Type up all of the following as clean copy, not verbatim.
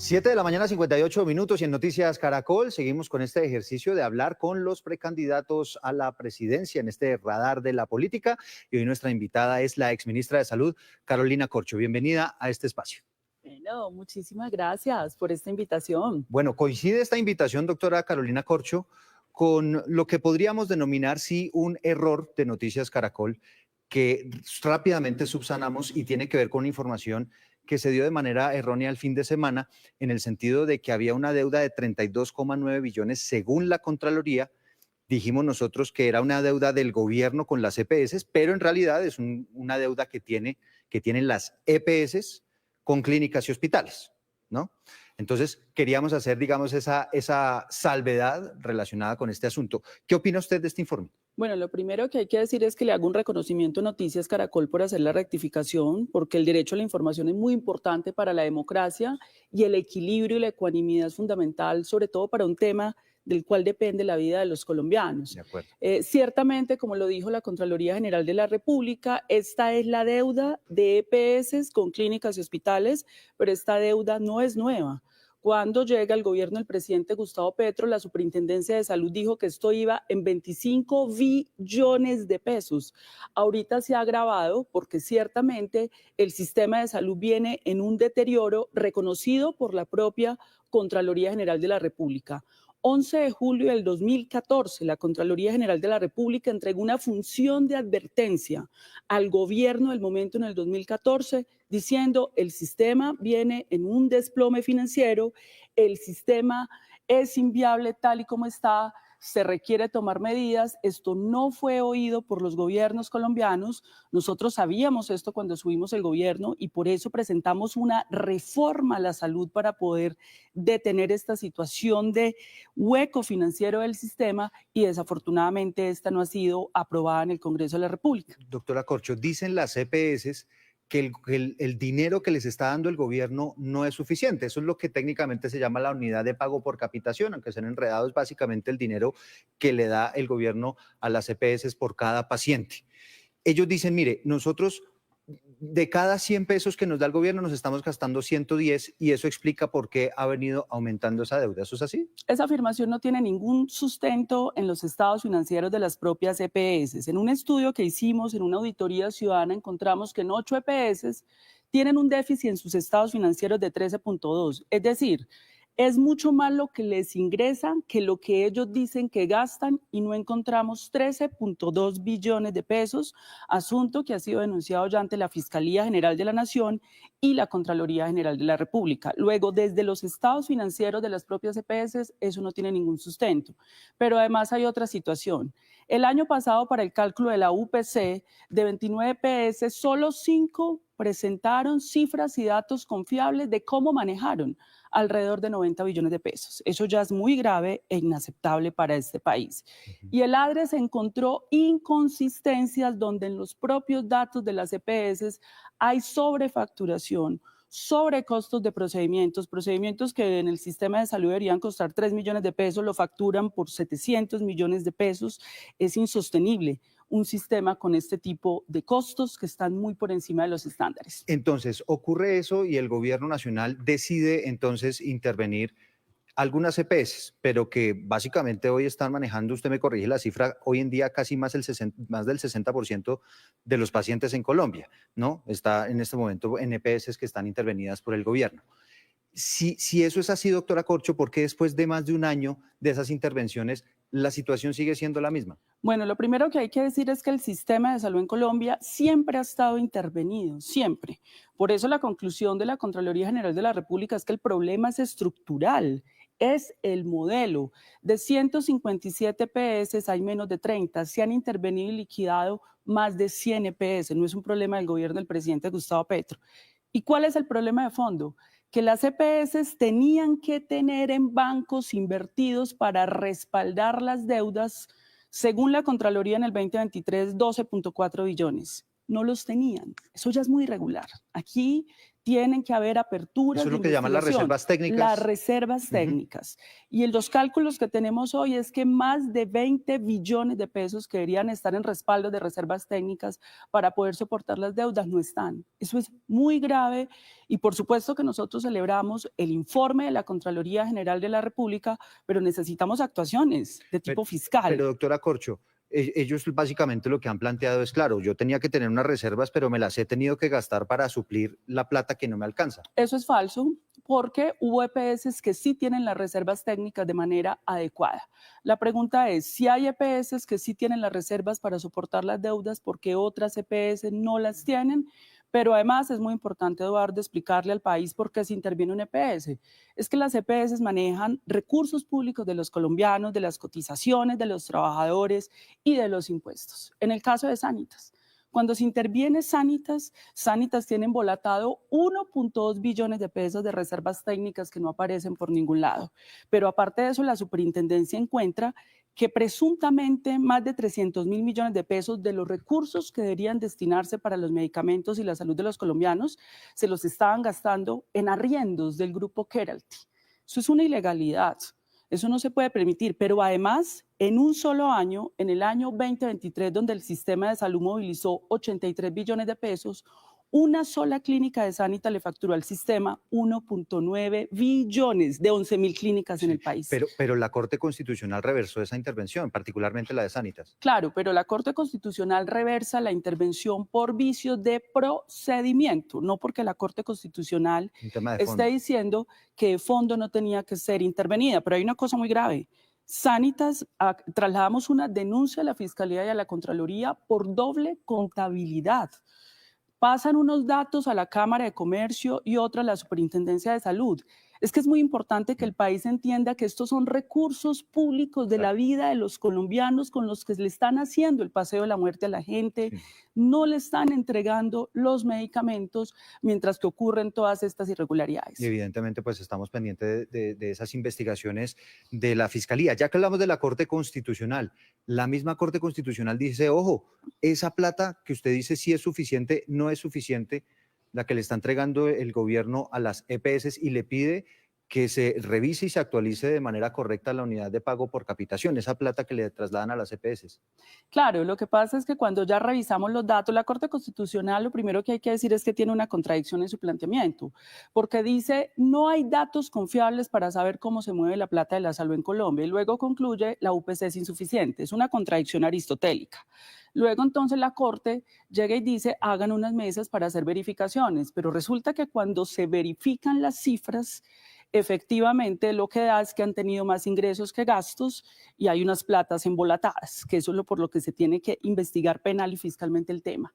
7 de la mañana, 58 minutos, y en Noticias Caracol seguimos con este ejercicio de hablar con los precandidatos a la presidencia en este radar de la política. Y hoy nuestra invitada es la exministra de Salud, Carolina Corcho. Bienvenida a este espacio. Bueno, muchísimas gracias por esta invitación. Bueno, coincide esta invitación, doctora Carolina Corcho, con lo que podríamos denominar, sí, un error de Noticias Caracol que rápidamente subsanamos y tiene que ver con una información que se dio de manera errónea el fin de semana, en el sentido de que había una deuda de 32,9 billones según la Contraloría. Dijimos nosotros que era una deuda del gobierno con las EPS, pero en realidad es una deuda que tienen las EPS con clínicas y hospitales, ¿no? Entonces, queríamos hacer, digamos, esa salvedad relacionada con este asunto. ¿Qué opina usted de este informe? Bueno, lo primero que hay que decir es que le hago un reconocimiento a Noticias Caracol por hacer la rectificación, porque el derecho a la información es muy importante para la democracia y el equilibrio y la ecuanimidad es fundamental, sobre todo para un tema del cual depende la vida de los colombianos. De acuerdo. Ciertamente, como lo dijo la Contraloría General de la República, esta es la deuda de EPS con clínicas y hospitales, pero esta deuda no es nueva. Cuando llega el gobierno del presidente Gustavo Petro, la Superintendencia de Salud dijo que esto iba en 25 billones de pesos. Ahorita se ha agravado porque ciertamente el sistema de salud viene en un deterioro reconocido por la propia Contraloría General de la República. 11 de julio del 2014, la Contraloría General de la República entregó una función de advertencia al gobierno del momento en el 2014, diciendo el sistema viene en un desplome financiero, el sistema es inviable tal y como está, se requiere tomar medidas. Esto no fue oído por los gobiernos colombianos. Nosotros sabíamos esto cuando subimos el gobierno y por eso presentamos una reforma a la salud para poder detener esta situación de hueco financiero del sistema, y desafortunadamente esta no ha sido aprobada en el Congreso de la República. Doctora Corcho, dicen las EPS que el dinero que les está dando el gobierno no es suficiente. Eso es lo que técnicamente se llama la unidad de pago por capitación, aunque sean enredados, básicamente el dinero que le da el gobierno a las EPS por cada paciente. Ellos dicen, mire, nosotros de cada 100 pesos que nos da el gobierno nos estamos gastando 110, y eso explica por qué ha venido aumentando esa deuda. ¿Eso es así? Esa afirmación no tiene ningún sustento en los estados financieros de las propias EPS. En un estudio que hicimos, en una auditoría ciudadana, encontramos que en 8 EPS tienen un déficit en sus estados financieros de 13.2. Es decir, es mucho más lo que les ingresan que lo que ellos dicen que gastan, y no encontramos 13.2 billones de pesos, asunto que ha sido denunciado ya ante la Fiscalía General de la Nación y la Contraloría General de la República. Luego, desde los estados financieros de las propias EPS, eso no tiene ningún sustento. Pero además hay otra situación. El año pasado, para el cálculo de la UPC, de 29 EPS, solo 5 presentaron cifras y datos confiables de cómo manejaron alrededor de 90 billones de pesos. Eso ya es muy grave e inaceptable para este país. Y el ADRES encontró inconsistencias donde en los propios datos de las EPS hay sobrefacturación, sobrecostos de procedimientos que en el sistema de salud deberían costar 3 millones de pesos, lo facturan por 700 millones de pesos. Es insostenible un sistema con este tipo de costos que están muy por encima de los estándares. Entonces, ocurre eso y el gobierno nacional decide entonces intervenir algunas EPS, pero que básicamente hoy están manejando, usted me corrige la cifra, hoy en día casi más del 60% de los pacientes en Colombia, ¿no? Está en este momento en EPS que están intervenidas por el gobierno. Si eso es así, doctora Corcho, ¿por qué después de más de un año de esas intervenciones la situación sigue siendo la misma? Bueno, lo primero que hay que decir es que el sistema de salud en Colombia siempre ha estado intervenido, siempre. Por eso la conclusión de la Contraloría General de la República es que el problema es estructural, es el modelo. De 157 EPS hay menos de 30, se han intervenido y liquidado más de 100 EPS, no es un problema del gobierno del presidente Gustavo Petro. ¿Y cuál es el problema de fondo? Que las EPS tenían que tener en bancos invertidos para respaldar las deudas, según la Contraloría en el 2023, 12.4 billones. no los tenían. Eso ya es muy irregular. Aquí tienen que haber aperturas Eso es de lo que llaman las investigación, reservas técnicas. las reservas técnicas. Y en los cálculos que tenemos hoy es que más de 20 billones de pesos que deberían estar en respaldo de reservas técnicas para poder soportar las deudas no están. Eso es muy grave y por supuesto que nosotros celebramos el informe de la Contraloría General de la República, pero necesitamos actuaciones de tipo fiscal. Pero doctora Corcho, ellos básicamente lo que han planteado es, claro, yo tenía que tener unas reservas, pero me las he tenido que gastar para suplir la plata que no me alcanza. Eso es falso, porque hubo EPS que sí tienen las reservas técnicas de manera adecuada. La pregunta es, si hay EPS que sí tienen las reservas para soportar las deudas, ¿por qué otras EPS no las tienen? Pero además es muy importante, Eduardo, explicarle al país por qué se interviene un EPS. Es que las EPS manejan recursos públicos de los colombianos, de las cotizaciones de los trabajadores y de los impuestos. En el caso de Sanitas, cuando se interviene Sanitas, Sanitas tiene embolatado 1.2 billones de pesos de reservas técnicas que no aparecen por ningún lado. Pero aparte de eso, la superintendencia encuentra que presuntamente más de 300.000 millones de pesos de los recursos que deberían destinarse para los medicamentos y la salud de los colombianos se los estaban gastando en arriendos del grupo Keralty. Eso es una ilegalidad. Eso no se puede permitir, pero además, en un solo año, en el año 2023, donde el sistema de salud movilizó 83 billones de pesos, una sola clínica de Sanitas le facturó al sistema 1.9 billones de 11.000 clínicas en el país. Pero la Corte Constitucional reversó esa intervención, particularmente la de Sanitas. Claro, pero la Corte Constitucional reversa la intervención por vicios de procedimiento, no porque la Corte Constitucional esté diciendo que de fondo no tenía que ser intervenida. Pero hay una cosa muy grave. Sanitas, trasladamos una denuncia a la Fiscalía y a la Contraloría por doble contabilidad. Pasan unos datos a la Cámara de Comercio y otra a la Superintendencia de Salud. Es que es muy importante que el país entienda que estos son recursos públicos de la vida de los colombianos con los que le están haciendo el paseo de la muerte a la gente, no le están entregando los medicamentos mientras que ocurren todas estas irregularidades. Y evidentemente, pues estamos pendientes de esas investigaciones de la Fiscalía. Ya que hablamos de la Corte Constitucional, la misma Corte Constitucional dice, ojo, esa plata que usted dice sí es suficiente, no es suficiente, la que le está entregando el gobierno a las EPS y le pide que se revise y se actualice de manera correcta la unidad de pago por capitación, esa plata que le trasladan a las EPS. Claro, lo que pasa es que cuando ya revisamos los datos, la Corte Constitucional lo primero que hay que decir es que tiene una contradicción en su planteamiento, porque dice no hay datos confiables para saber cómo se mueve la plata de la salud en Colombia y luego concluye la UPC es insuficiente, es una contradicción aristotélica. Luego entonces la Corte llega y dice hagan unas mesas para hacer verificaciones, pero resulta que cuando se verifican las cifras, efectivamente lo que da es que han tenido más ingresos que gastos y hay unas platas embolatadas, que eso es por lo que se tiene que investigar penal y fiscalmente el tema.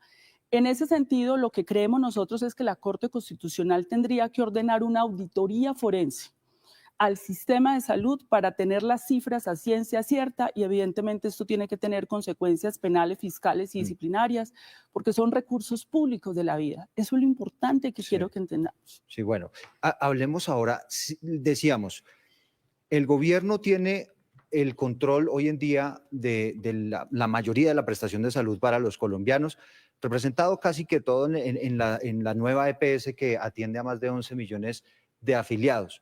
En ese sentido, lo que creemos nosotros es que la Corte Constitucional tendría que ordenar una auditoría forense al sistema de salud para tener las cifras a ciencia cierta y evidentemente esto tiene que tener consecuencias penales, fiscales y disciplinarias porque son recursos públicos de la vida. Eso es lo importante que quiero que entendamos. Sí, bueno, hablemos ahora, decíamos, el gobierno tiene el control hoy en día de la mayoría de la prestación de salud para los colombianos, representado casi que todo en la nueva EPS que atiende a más de 11 millones de afiliados.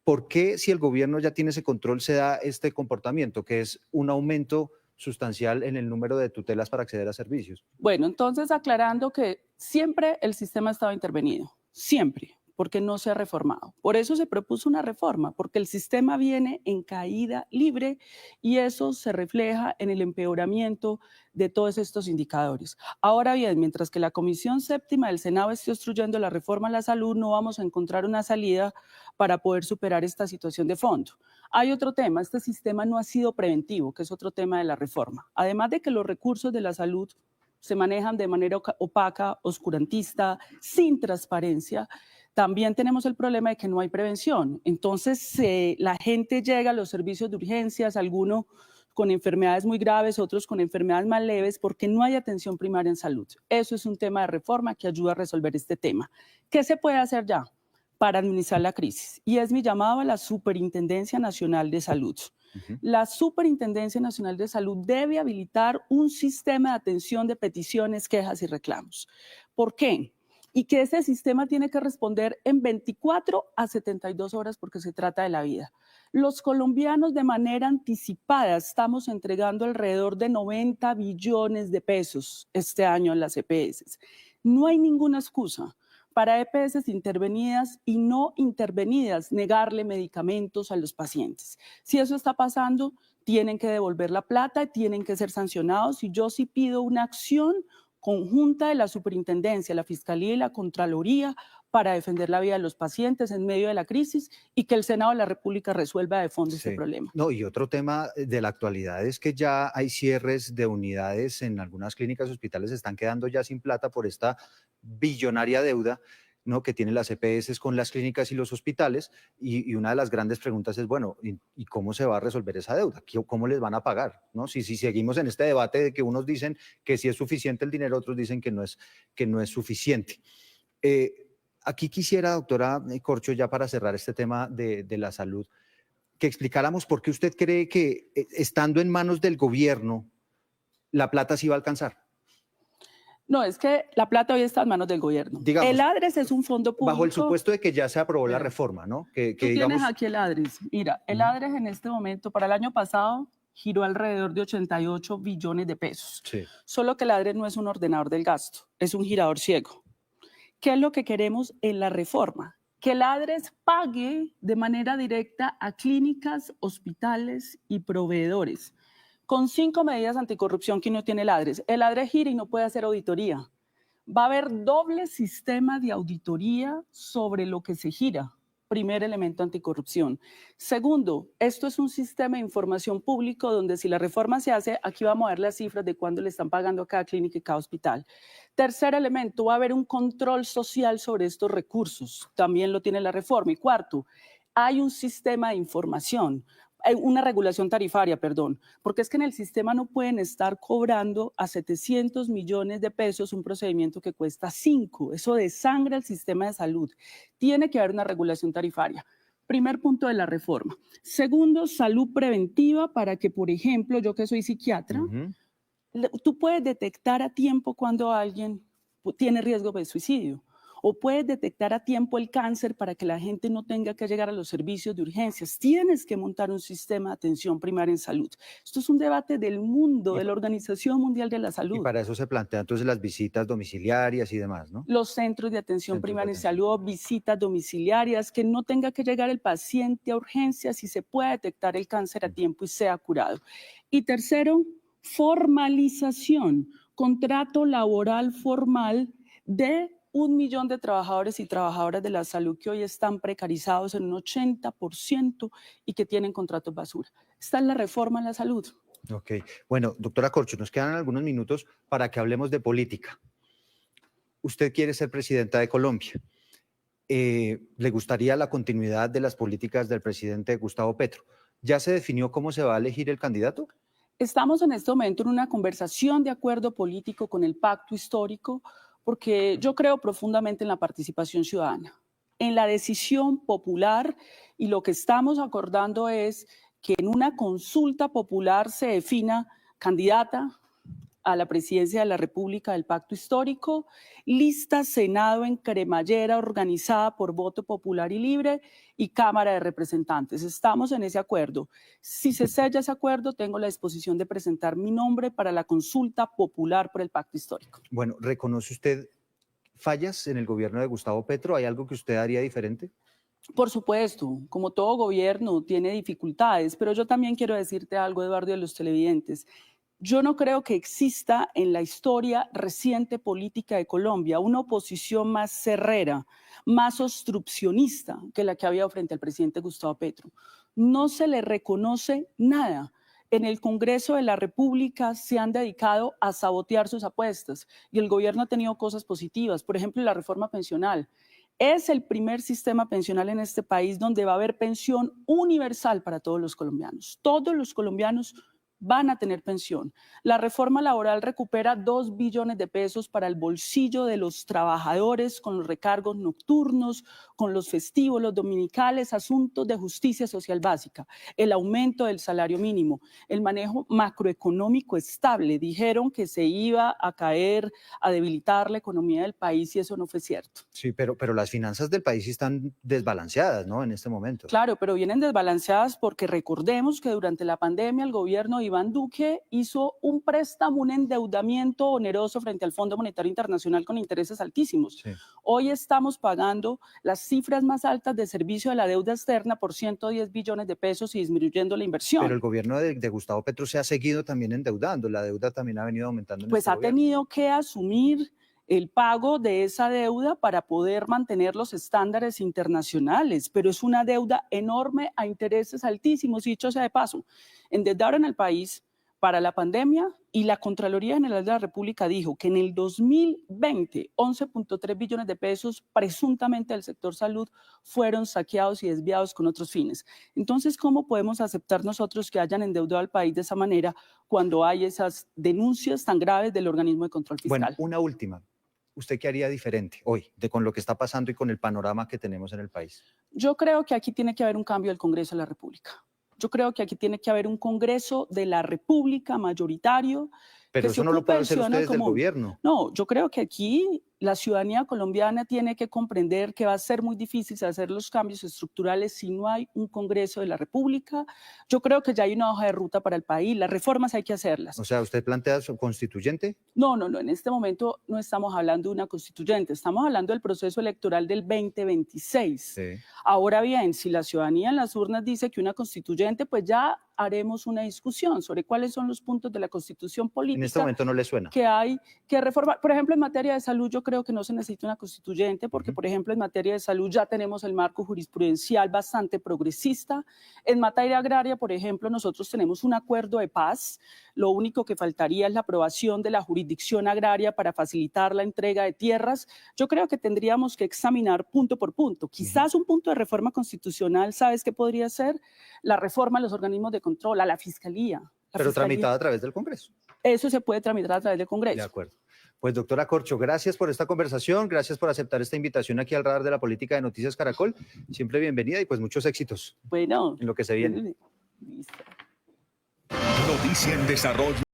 ¿Por qué, si el gobierno ya tiene ese control, se da este comportamiento, que es un aumento sustancial en el número de tutelas para acceder a servicios? Bueno, entonces aclarando que siempre el sistema ha estado intervenido, siempre, porque no se ha reformado. Por eso se propuso una reforma, porque el sistema viene en caída libre y eso se refleja en el empeoramiento de todos estos indicadores. Ahora bien, mientras que la Comisión Séptima del Senado esté obstruyendo la reforma a la salud, no vamos a encontrar una salida para poder superar esta situación de fondo. Hay otro tema, este sistema no ha sido preventivo, que es otro tema de la reforma. Además de que los recursos de la salud se manejan de manera opaca, oscurantista, sin transparencia, también tenemos el problema de que no hay prevención. Entonces, la gente llega a los servicios de urgencias, algunos con enfermedades muy graves, otros con enfermedades más leves, porque no hay atención primaria en salud. Eso es un tema de reforma que ayuda a resolver este tema. ¿Qué se puede hacer ya para administrar la crisis? Y es mi llamado a la Superintendencia Nacional de Salud. Ujú. La Superintendencia Nacional de Salud debe habilitar un sistema de atención de peticiones, quejas y reclamos. ¿Por qué? Y que ese sistema tiene que responder en 24 a 72 horas porque se trata de la vida. Los colombianos de manera anticipada estamos entregando alrededor de 90 billones de pesos este año en las EPS. No hay ninguna excusa para EPS intervenidas y no intervenidas negarle medicamentos a los pacientes. Si eso está pasando, tienen que devolver la plata, tienen que ser sancionados y yo sí pido una acción conjunta de la Superintendencia, la Fiscalía y la Contraloría para defender la vida de los pacientes en medio de la crisis y que el Senado de la República resuelva de fondo este Sí. problema. No, y otro tema de la actualidad es que ya hay cierres de unidades en algunas clínicas y hospitales, se están quedando ya sin plata por esta billonaria deuda, ¿no?, que tienen las EPS con las clínicas y los hospitales. Y una de las grandes preguntas es, bueno, ¿y cómo se va a resolver esa deuda? ¿Cómo les van a pagar? ¿No? Si seguimos en este debate de que unos dicen que sí es suficiente el dinero, otros dicen que no es suficiente. Aquí quisiera, doctora Corcho, ya para cerrar este tema de la salud, que explicáramos por qué usted cree que estando en manos del gobierno, la plata sí va a alcanzar. No, es que la plata hoy está en manos del gobierno. Digamos, El ADRES es un fondo público. bajo el supuesto de que ya se aprobó la Vea, reforma, ¿no? Tú digamos, tienes aquí el ADRES. Mira, el ADRES en este momento, para el año pasado, giró alrededor de 88 billones de pesos. sí. Solo que el ADRES no es un ordenador del gasto, es un girador ciego. ¿Qué es lo que queremos en la reforma? Que el ADRES pague de manera directa a clínicas, hospitales y proveedores, con 5 medidas anticorrupción que no tiene el ADRES. El ADRES gira y no puede hacer auditoría. Va a haber doble sistema de auditoría sobre lo que se gira. Primer elemento, anticorrupción. Segundo, esto es un sistema de información público donde si la reforma se hace, aquí vamos a ver las cifras de cuándo le están pagando a cada clínica y cada hospital. Tercer elemento, va a haber un control social sobre estos recursos. También lo tiene la reforma. Y cuarto, hay un sistema de información. Una regulación tarifaria, perdón, porque es que en el sistema no pueden estar cobrando a 700 millones de pesos un procedimiento que cuesta 5. Eso desangra el sistema de salud. Tiene que haber una regulación tarifaria. Primer punto de la reforma. Segundo, salud preventiva para que, por ejemplo, yo que soy psiquiatra, tú puedes detectar a tiempo cuando alguien tiene riesgo de suicidio. O puedes detectar a tiempo el cáncer para que la gente no tenga que llegar a los servicios de urgencias. Tienes que montar un sistema de atención primaria en salud. Esto es un debate del mundo, de la Organización Mundial de la Y Salud. para eso se plantean entonces las visitas domiciliarias y demás, ¿no? Los centros de atención Centros de primaria en atención. salud, visitas domiciliarias, que no tenga que llegar el paciente a urgencias y se pueda detectar el cáncer a tiempo y sea curado. Y tercero, formalización, contrato laboral formal de 1 millón de trabajadores y trabajadoras de la salud que hoy están precarizados en un 80% y que tienen contratos basura. Esta es la reforma en la salud. Ok. Bueno, doctora Corcho, nos quedan algunos minutos para que hablemos de política. Usted quiere ser presidenta de Colombia. ¿Le gustaría la continuidad de las políticas del presidente Gustavo Petro? ¿Ya se definió cómo se va a elegir el candidato? Estamos en este momento en una conversación de acuerdo político con el pacto histórico, porque yo creo profundamente en la participación ciudadana, en la decisión popular, y lo que estamos acordando es que en una consulta popular se defina candidata a la presidencia de la República del Pacto Histórico, lista Senado en cremallera organizada por voto popular y libre y Cámara de Representantes. Estamos en ese acuerdo. Si se sella ese acuerdo, tengo la disposición de presentar mi nombre para la consulta popular por el Pacto Histórico. Bueno, ¿reconoce usted fallas en el gobierno de Gustavo Petro? ¿Hay algo que usted haría diferente? Por supuesto, como todo gobierno tiene dificultades, pero yo también quiero decirte algo, Eduardo, y a los televidentes. Yo no creo que exista en la historia reciente política de Colombia una oposición más cerrera, más obstruccionista que la que había frente al presidente Gustavo Petro. No se le reconoce nada. En el Congreso de la República se han dedicado a sabotear sus apuestas y el gobierno ha tenido cosas positivas, por ejemplo, la reforma pensional. Es el primer sistema pensional en este país donde va a haber pensión universal para todos los colombianos. Todos los colombianos van a tener pensión. La reforma laboral recupera 2 billones de pesos para el bolsillo de los trabajadores con los recargos nocturnos, con los festivos, los dominicales, asuntos de justicia social básica, el aumento del salario mínimo, el manejo macroeconómico estable. Dijeron que se iba a caer, a debilitar la economía del país y eso no fue cierto. Sí, pero las finanzas del país están desbalanceadas, ¿no? En este momento. Claro, pero vienen desbalanceadas porque recordemos que durante la pandemia el gobierno de Iván Duque hizo un préstamo, un endeudamiento oneroso frente al Fondo Monetario Internacional con intereses altísimos. Sí. Hoy estamos pagando las cifras más altas de servicio de la deuda externa por 110 billones de pesos y disminuyendo la inversión. Pero el gobierno de Gustavo Petro se ha seguido también endeudando, la deuda también ha venido aumentando en Pues este ha gobierno. tenido que asumir el pago de esa deuda para poder mantener los estándares internacionales, pero es una deuda enorme a intereses altísimos, y dicho sea de paso, endeudaron al país para la pandemia y la Contraloría General de la República dijo que en el 2020 11.3 billones de pesos presuntamente del sector salud fueron saqueados y desviados con otros fines. Entonces, ¿cómo podemos aceptar nosotros que hayan endeudado al país de esa manera cuando hay esas denuncias tan graves del organismo de control fiscal? Bueno, una última. ¿Usted qué haría diferente hoy con lo que está pasando y con el panorama que tenemos en el país? Yo creo que aquí tiene que haber un cambio del Congreso de la República. Yo creo que aquí tiene que haber un Congreso de la República mayoritario. Pero que se eso no lo ocupe pueden del hacer ciudadano ustedes del común. gobierno. No, yo creo que aquí la ciudadanía colombiana tiene que comprender que va a ser muy difícil hacer los cambios estructurales si no hay un Congreso de la República. Yo creo que ya hay una hoja de ruta para el país. Las reformas hay que hacerlas. O sea, ¿usted plantea su constituyente? No, en este momento no estamos hablando de una constituyente, estamos hablando del proceso electoral del 2026. Sí. Ahora bien, si la ciudadanía en las urnas dice que una constituyente, pues ya haremos una discusión sobre cuáles son los puntos de la constitución política En este momento no le suena. que hay que reformar. Por ejemplo, en materia de salud yo creo que no se necesita una constituyente porque, por ejemplo, en materia de salud ya tenemos el marco jurisprudencial bastante progresista. En materia agraria, por ejemplo, nosotros tenemos un acuerdo de paz. Lo único que faltaría es la aprobación de la jurisdicción agraria para facilitar la entrega de tierras. Yo creo que tendríamos que examinar punto por punto. Quizás un punto de reforma constitucional, ¿sabes qué podría ser? La reforma a los organismos de control, a la fiscalía. Pero tramitada a través del Congreso. Eso se puede tramitar a través del Congreso. De acuerdo. Pues doctora Corcho, gracias por esta conversación, gracias por aceptar esta invitación aquí al Radar de la Política de Noticias Caracol. Siempre bienvenida y pues muchos éxitos Bueno, en lo que se viene. listo. Noticia en desarrollo.